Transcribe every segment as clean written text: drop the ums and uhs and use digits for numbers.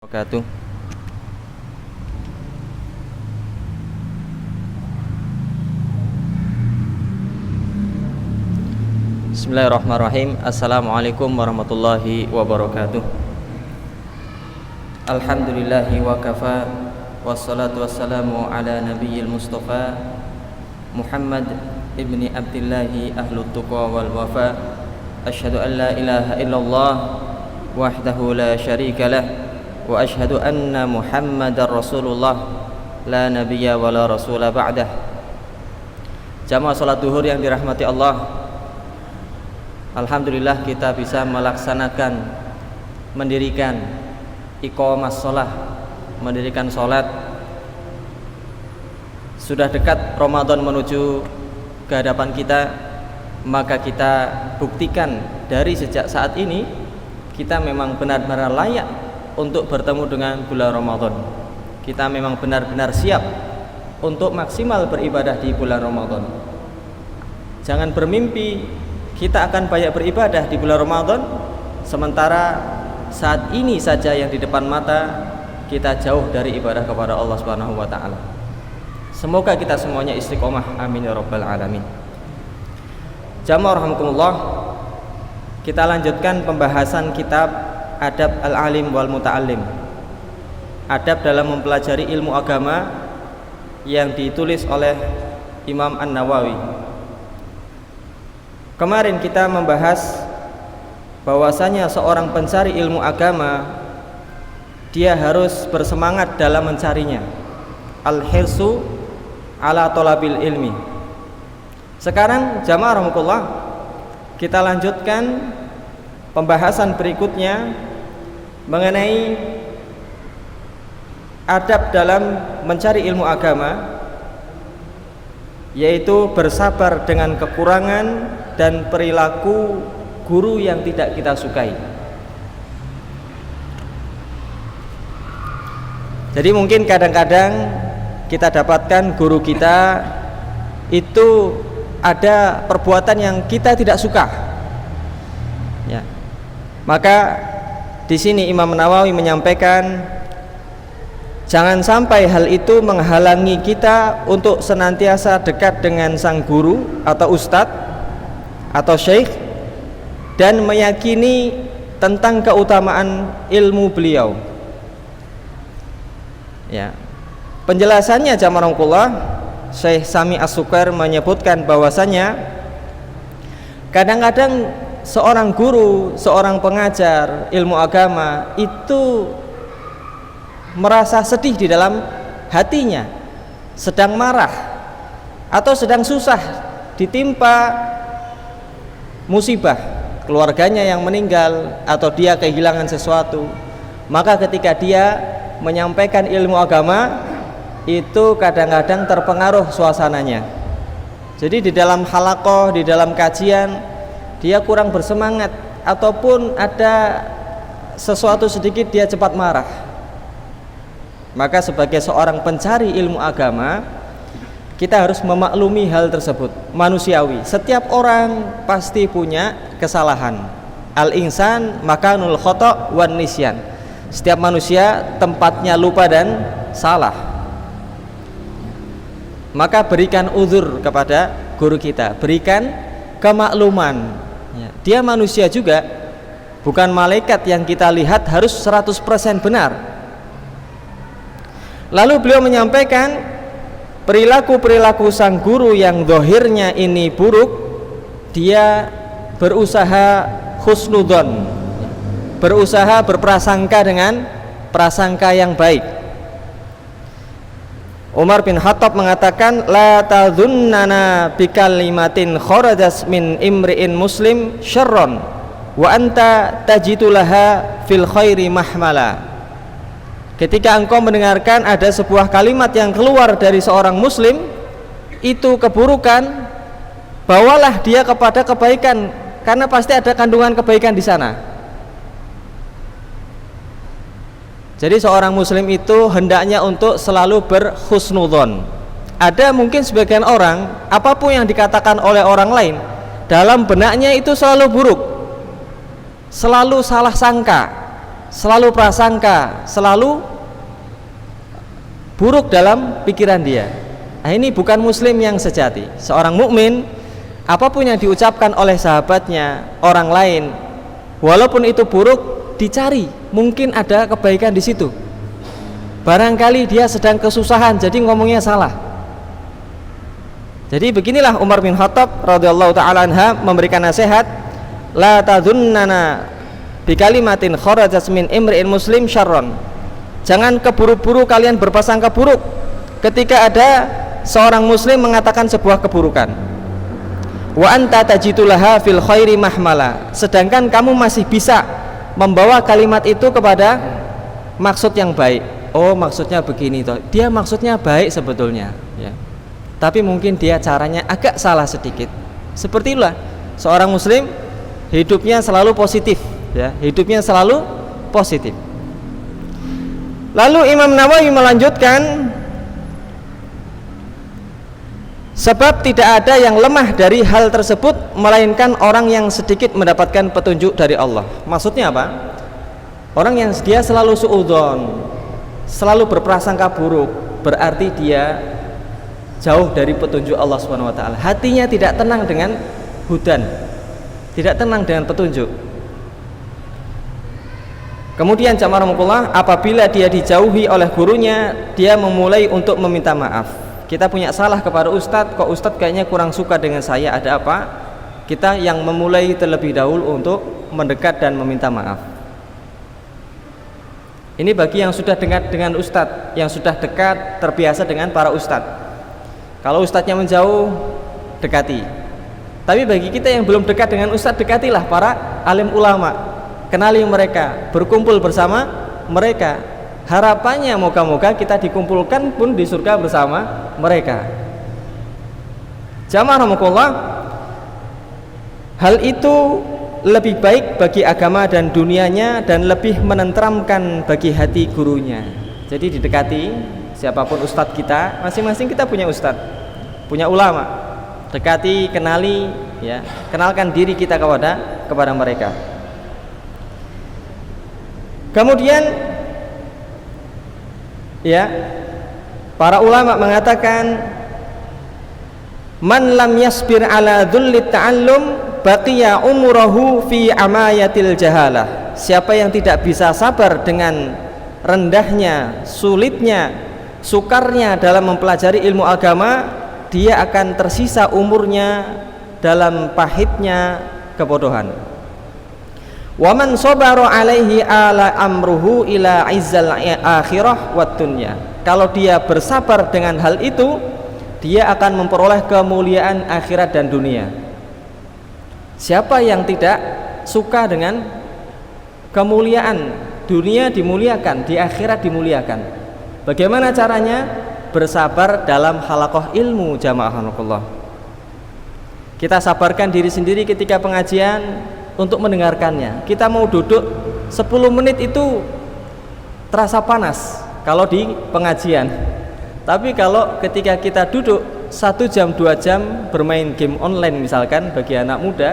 Wabarakatuh. Bismillahirrahmanirrahim. Assalamualaikum warahmatullahi wabarakatuh. Alhamdulillahi wa kafa, wassalatu wassalamu ala nabiyyil mustafa Muhammad ibni Abdillahi ahlut tuqa wal wafa. Asyhadu an la ilaha illallah wahdahu la syarika lah, wa asyhadu anna Muhammadar Rasulullah la nabiyya wa la rasula ba'dah. Jamaah salat duhur yang dirahmati Allah, alhamdulillah kita bisa melaksanakan, mendirikan iqamah shalah, mendirikan salat. Sudah dekat Ramadan menuju ke hadapan kita, maka kita buktikan dari sejak saat ini kita memang benar-benar layak untuk bertemu dengan bulan Ramadan. Kita memang benar-benar siap untuk maksimal beribadah di bulan Ramadan. Jangan bermimpi kita akan banyak beribadah di bulan Ramadan, sementara saat ini saja yang di depan mata kita jauh dari ibadah kepada Allah Subhanahu wa taala. Semoga kita semuanya istiqomah, amin ya rabbal alamin. Jamaah rahimakumullah, kita lanjutkan pembahasan kitab Adab al-alim wal muta'allim, adab dalam mempelajari ilmu agama, yang ditulis oleh Imam An-Nawawi. Kemarin kita membahas bahwasanya seorang pencari ilmu agama dia harus bersemangat dalam mencarinya, al-hirsu ala talabil ilmi. Sekarang jamaah rahimakumullah, kita lanjutkan pembahasan berikutnya mengenai adab dalam mencari ilmu agama, yaitu bersabar dengan kekurangan dan perilaku guru yang tidak kita sukai. Jadi mungkin kadang-kadang kita dapatkan guru kita itu ada perbuatan yang kita tidak suka, ya. Maka di sini Imam Nawawi menyampaikan, jangan sampai hal itu menghalangi kita untuk senantiasa dekat dengan sang guru atau ustadz atau syekh dan meyakini tentang keutamaan ilmu beliau. Ya. Penjelasannya jamaah rahmatullah, Syekh Sami As-Sukar menyebutkan bahwasanya kadang-kadang seorang guru, seorang pengajar ilmu agama itu merasa sedih di dalam hatinya, sedang marah atau sedang susah, ditimpa musibah, keluarganya yang meninggal atau dia kehilangan sesuatu. Maka ketika dia menyampaikan ilmu agama itu kadang-kadang terpengaruh suasananya. Jadi di dalam halaqah, di dalam kajian dia kurang bersemangat, ataupun ada sesuatu sedikit dia cepat marah. Maka sebagai seorang pencari ilmu agama, kita harus memaklumi hal tersebut, manusiawi. Setiap orang pasti punya kesalahan. Al-insan makanul khata' wan nisyan. Setiap manusia tempatnya lupa dan salah. Maka berikan uzur kepada guru kita, berikan kemakluman. Dia manusia juga, bukan malaikat yang kita lihat harus 100% benar. Lalu beliau menyampaikan perilaku-perilaku sang guru yang zahirnya ini buruk, dia berusaha husnudzon, berusaha berprasangka dengan prasangka yang baik. Umar bin Khattab mengatakan, la tadhunnana bikalimatin kharajas min imri'in muslim syarron wa anta tajidulaha fil khairi mahmala. Ketika engkau mendengarkan ada sebuah kalimat yang keluar dari seorang muslim itu keburukan, bawalah dia kepada kebaikan, karena pasti ada kandungan kebaikan di sana. Jadi seorang muslim itu hendaknya untuk selalu berhusnudzon. Ada mungkin sebagian orang, apapun yang dikatakan oleh orang lain, dalam benaknya itu selalu buruk, selalu salah sangka, selalu prasangka, selalu buruk dalam pikiran dia. Nah, ini bukan muslim yang sejati. Seorang mukmin, apapun yang diucapkan oleh sahabatnya, orang lain, walaupun itu buruk, dicari, mungkin ada kebaikan di situ. Barangkali dia sedang kesusahan, jadi ngomongnya salah. Jadi beginilah Umar bin Khattab radhiyallahu taala anha memberikan nasihat, la tadhunnana bi kalimatin kharajat min imri'in muslim syarron. Jangan keburu-buru kalian berprasangka buruk ketika ada seorang muslim mengatakan sebuah keburukan. Wa anta tajidulaha fil khairi mahmala. Sedangkan kamu masih bisa membawa kalimat itu kepada maksud yang baik. Oh, maksudnya begini toh. Dia maksudnya baik sebetulnya, ya. Tapi mungkin dia caranya agak salah sedikit. Seperti itulah seorang muslim hidupnya selalu positif, ya. Hidupnya selalu positif. Lalu Imam Nawawi melanjutkan, sebab tidak ada yang lemah dari hal tersebut melainkan orang yang sedikit mendapatkan petunjuk dari Allah. Maksudnya apa? Orang yang dia selalu suudzon, selalu berprasangka buruk, berarti dia jauh dari petunjuk Allah Subhanahu wa taala. Hatinya tidak tenang dengan hudan, tidak tenang dengan petunjuk. Kemudian jamaah rahmatullah, apabila dia dijauhi oleh gurunya, dia memulai untuk meminta maaf. Kita punya salah kepada ustadz, kok ustadz kayaknya kurang suka dengan saya, ada apa? Kita yang memulai terlebih dahulu untuk mendekat dan meminta maaf. Ini bagi yang sudah dekat dengan ustadz, yang sudah dekat terbiasa dengan para ustadz. Kalau ustadznya menjauh, dekati. Tapi bagi kita yang belum dekat dengan ustadz, dekatilah para alim ulama. Kenali mereka, berkumpul bersama mereka. Harapannya moga-moga kita dikumpulkan pun di surga bersama mereka. Jamaah rahimakumullah, hal itu lebih baik bagi agama dan dunianya dan lebih menenteramkan bagi hati gurunya. Jadi didekati siapapun ustadz kita, masing-masing kita punya ustadz, punya ulama. Dekati, kenali, ya, kenalkan diri kita kepada mereka. Kemudian, ya, para ulama mengatakan, man lam yasbir ala dhullit ta'allum baqiya umurahu fi amayatil jahalah. Siapa yang tidak bisa sabar dengan rendahnya, sulitnya, sukarnya dalam mempelajari ilmu agama, dia akan tersisa umurnya dalam pahitnya kebodohan. Wa man sabara alaihi ala amruhu ila izzal akhirah wad dunya. Kalau dia bersabar dengan hal itu, dia akan memperoleh kemuliaan akhirat dan dunia. Siapa yang tidak suka dengan kemuliaan, dunia dimuliakan, di akhirat dimuliakan. Bagaimana caranya? Bersabar dalam halaqah ilmu, jamaah Allah. Kita sabarkan diri sendiri ketika pengajian untuk mendengarkannya. Kita mau duduk 10 menit itu terasa panas kalau di pengajian. Tapi kalau ketika kita duduk 1 jam 2 jam bermain game online misalkan bagi anak muda,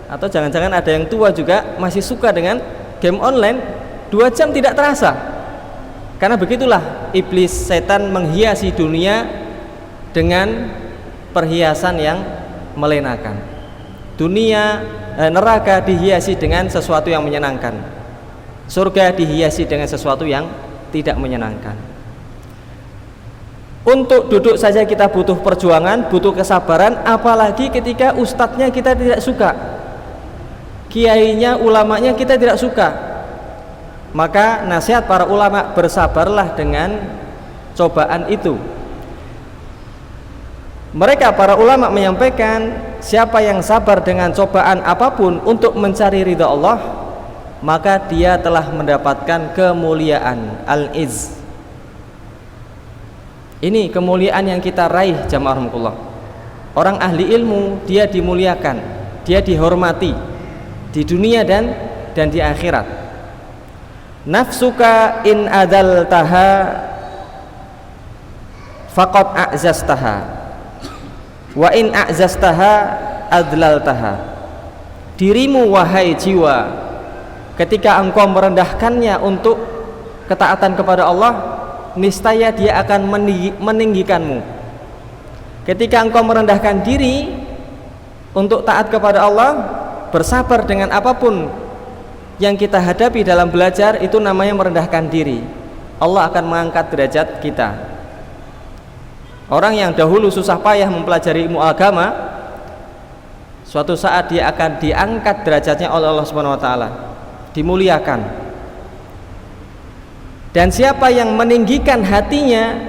atau jangan-jangan ada yang tua juga masih suka dengan game online, 2 jam tidak terasa. Karena begitulah iblis, setan menghiasi dunia dengan perhiasan yang melenakan. Dunia, neraka dihiasi dengan sesuatu yang menyenangkan. Surga dihiasi dengan sesuatu yang tidak menyenangkan. Untuk duduk saja kita butuh perjuangan, butuh kesabaran, apalagi ketika ustadznya kita tidak suka, kiainya, ulamanya kita tidak suka. Maka nasihat para ulama, bersabarlah dengan cobaan itu. Mereka para ulama menyampaikan, siapa yang sabar dengan cobaan apapun untuk mencari ridha Allah, maka dia telah mendapatkan kemuliaan, al-izz. Ini kemuliaan yang kita raih, jamaah rahmatullah. Orang ahli ilmu, dia dimuliakan, dia dihormati di dunia dan di akhirat. Nafsuka in adaltaha faqad a'zastaha wa in a'zastaha adlaltaha. Dirimu wahai jiwa, ketika engkau merendahkannya untuk ketaatan kepada Allah, niscaya dia akan meninggikanmu. Ketika engkau merendahkan diri untuk taat kepada Allah, bersabar dengan apapun yang kita hadapi dalam belajar, itu namanya merendahkan diri. Allah akan mengangkat derajat kita. Orang yang dahulu susah payah mempelajari ilmu agama, suatu saat dia akan diangkat derajatnya oleh Allah Subhanahu wa taala, dimuliakan. Dan siapa yang meninggikan hatinya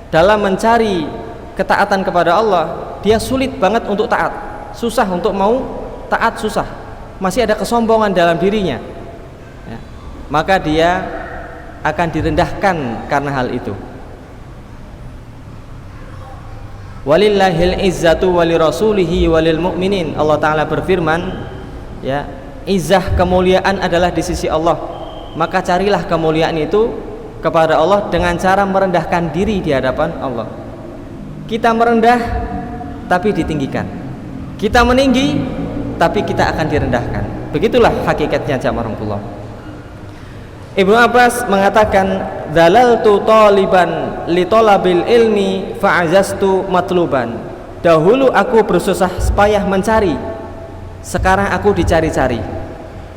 dalam mencari ketaatan kepada Allah, dia sulit banget untuk taat, susah untuk mau taat, susah, masih ada kesombongan dalam dirinya ya. Maka dia akan direndahkan karena hal itu. Walillahil izzatu walirasulihi walil mu'minin. Allah Ta'ala berfirman ya, izzah, kemuliaan adalah di sisi Allah, maka carilah kemuliaan itu kepada Allah dengan cara merendahkan diri di hadapan Allah. Kita merendah tapi ditinggikan, kita meninggi tapi kita akan direndahkan. Begitulah hakikatnya jamaah rahmatullah. Ibnu Abbas mengatakan, dalaltu taliban li talabil ilmi fa'azastu matluban. Dahulu aku bersusah payah mencari, sekarang aku dicari-cari.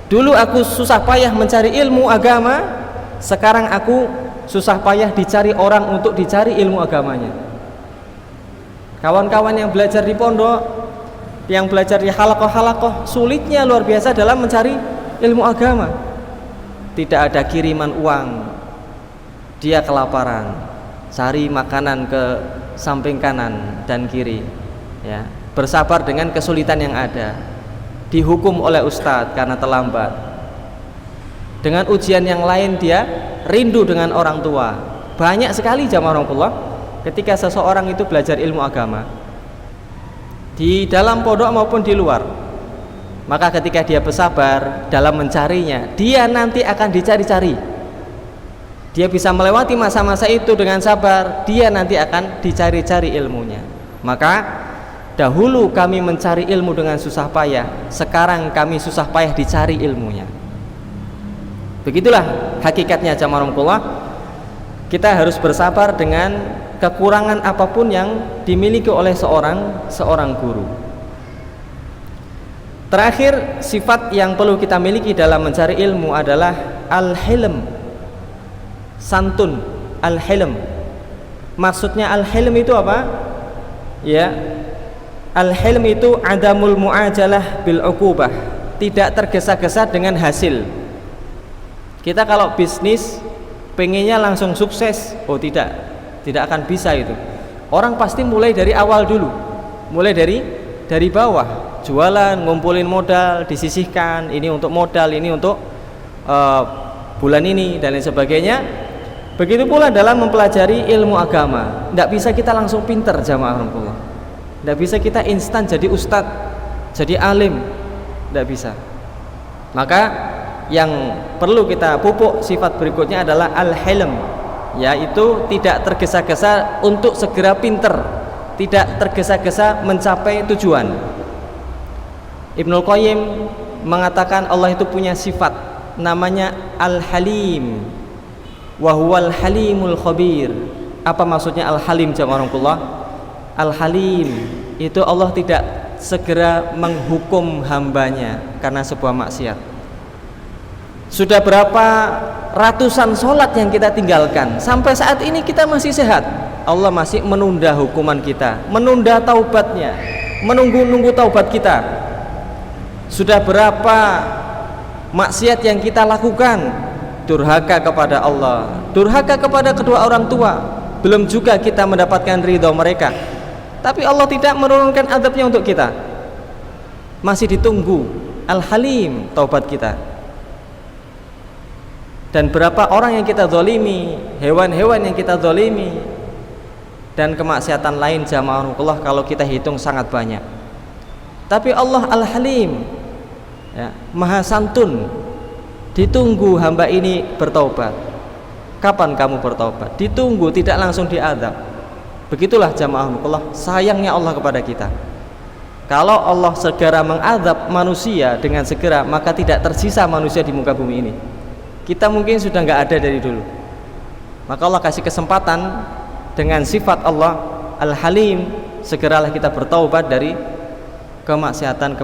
Dulu aku susah payah mencari ilmu agama, sekarang aku susah payah dicari orang untuk dicari ilmu agamanya. Kawan-kawan yang belajar di pondok, yang belajar di halaqah-halaqah, sulitnya luar biasa dalam mencari ilmu agama. Tidak ada kiriman uang, dia kelaparan, cari makanan ke samping kanan dan kiri ya. Bersabar dengan kesulitan yang ada, dihukum oleh ustadz karena terlambat. Dengan ujian yang lain dia rindu dengan orang tua. Banyak sekali jamaah rahmatullah ketika seseorang itu belajar ilmu agama di dalam pondok maupun di luar, maka ketika dia bersabar dalam mencarinya, dia nanti akan dicari-cari. Dia bisa melewati masa-masa itu dengan sabar, dia nanti akan dicari-cari ilmunya. Maka dahulu kami mencari ilmu dengan susah payah, sekarang kami susah payah dicari ilmunya. Begitulah hakikatnya jamaah rahmatullah. Kita harus bersabar dengan kekurangan apapun yang dimiliki oleh seorang guru. Terakhir, sifat yang perlu kita miliki dalam mencari ilmu adalah al-hilm, santun. Al-hilm, maksudnya al-hilm itu apa? Ya, al-hilm itu adamul mu'ajalah bil uqubah, tidak tergesa-gesa dengan hasil. Kita kalau bisnis pengennya langsung sukses, oh tidak akan bisa itu. Orang pasti mulai dari awal dulu, mulai dari bawah. Jualan, ngumpulin modal, disisihkan, ini untuk modal, ini untuk bulan ini dan lain sebagainya. Begitu pula dalam mempelajari ilmu agama, tidak bisa kita langsung pinter jamaah rahmatullah. Tidak bisa kita instan jadi ustadz, jadi alim, tidak bisa. Maka yang perlu kita pupuk sifat berikutnya adalah al-hilm, yaitu tidak tergesa-gesa untuk segera pinter, tidak tergesa-gesa mencapai tujuan. Ibnul Qayyim mengatakan Allah itu punya sifat namanya Al-Halim, wa huwal halimul khabir. Apa maksudnya Al-Halim jamaah rahmatullah? Al-Halim itu Allah tidak segera menghukum hambanya karena sebuah maksiat. Sudah berapa ratusan sholat yang kita tinggalkan, sampai saat ini kita masih sehat, Allah masih menunda hukuman kita, menunda taubatnya, menunggu taubat kita. Sudah berapa maksiat yang kita lakukan, durhaka kepada Allah, durhaka kepada kedua orang tua, belum juga kita mendapatkan ridho mereka, tapi Allah tidak menurunkan azabnya untuk kita. Masih ditunggu Al-Halim taubat kita. Dan berapa orang yang kita zalimi, hewan-hewan yang kita zalimi, dan kemaksiatan lain jamaah Allah kalau kita hitung sangat banyak. Tapi Allah Al-Halim ya, Maha Santun, ditunggu hamba ini bertaubat. Kapan kamu bertaubat? Ditunggu, tidak langsung diazab. Begitulah jamaah Allah, sayangnya Allah kepada kita. Kalau Allah segera mengadab manusia dengan segera, maka tidak tersisa manusia di muka bumi ini. Kita mungkin sudah nggak ada dari dulu. Maka Allah kasih kesempatan dengan sifat Allah Al-Halim, segeralah kita bertaubat dari kemaksiatan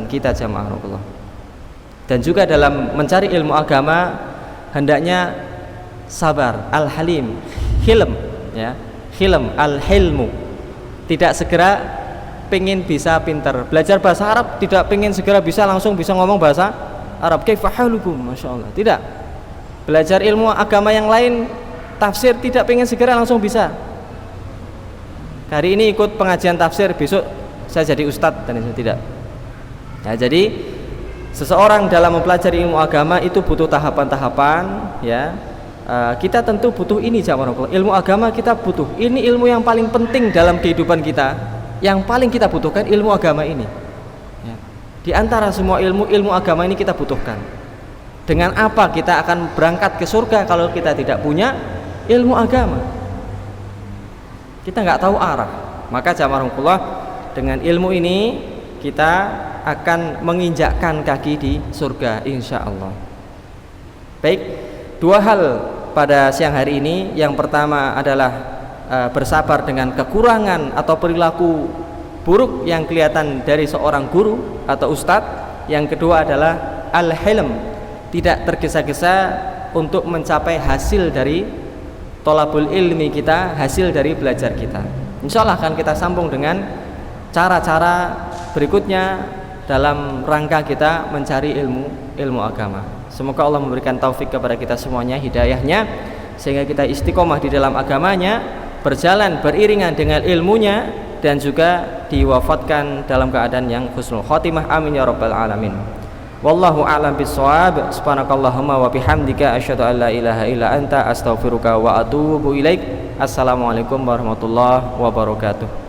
kita jamaah Allah. Dan juga dalam mencari ilmu agama hendaknya sabar, Al-Halim, hilm, ya, hilm, Al-Hilmu. Tidak segera pengen bisa pintar belajar bahasa Arab, tidak pengen segera bisa langsung bisa ngomong bahasa Arab. Kaifa halukum, masya Allah. Tidak. Belajar ilmu agama yang lain, tafsir, tidak pengen segera langsung bisa. Hari ini ikut pengajian tafsir, besok saya jadi ustadz dan itu tidak. Nah, jadi seseorang dalam mempelajari ilmu agama itu butuh tahapan-tahapan, ya. Kita tentu butuh ini jamaah. Ilmu agama kita butuh. Ini ilmu yang paling penting dalam kehidupan kita. Yang paling kita butuhkan ilmu agama ini, ya. Di antara semua ilmu agama ini kita butuhkan. Dengan apa kita akan berangkat ke surga kalau kita tidak punya ilmu agama? Kita nggak tahu arah. Maka jamaah dengan ilmu ini kita akan menginjakkan kaki di surga insya Allah. Baik, dua hal pada siang hari ini. Yang pertama adalah bersabar dengan kekurangan atau perilaku buruk yang kelihatan dari seorang guru atau ustadz. Yang kedua adalah al-hilm, tidak tergesa-gesa untuk mencapai hasil dari tolabul ilmi kita, hasil dari belajar kita. Insya Allah akan kita sambung dengan cara-cara berikutnya dalam rangka kita mencari ilmu agama. Semoga Allah memberikan taufik kepada kita semuanya, hidayahnya, sehingga kita istiqomah di dalam agamanya, berjalan beriringan dengan ilmunya, dan juga diwafatkan dalam keadaan yang husnul khotimah. Amin ya rabbal alamin. Wallahu a'lam bissawab. Subhanakallahumma wa bihamdika asyhadu an la ilaha illa anta astaghfiruka wa atubu ilaik. Assalamualaikum warahmatullahi wabarakatuh.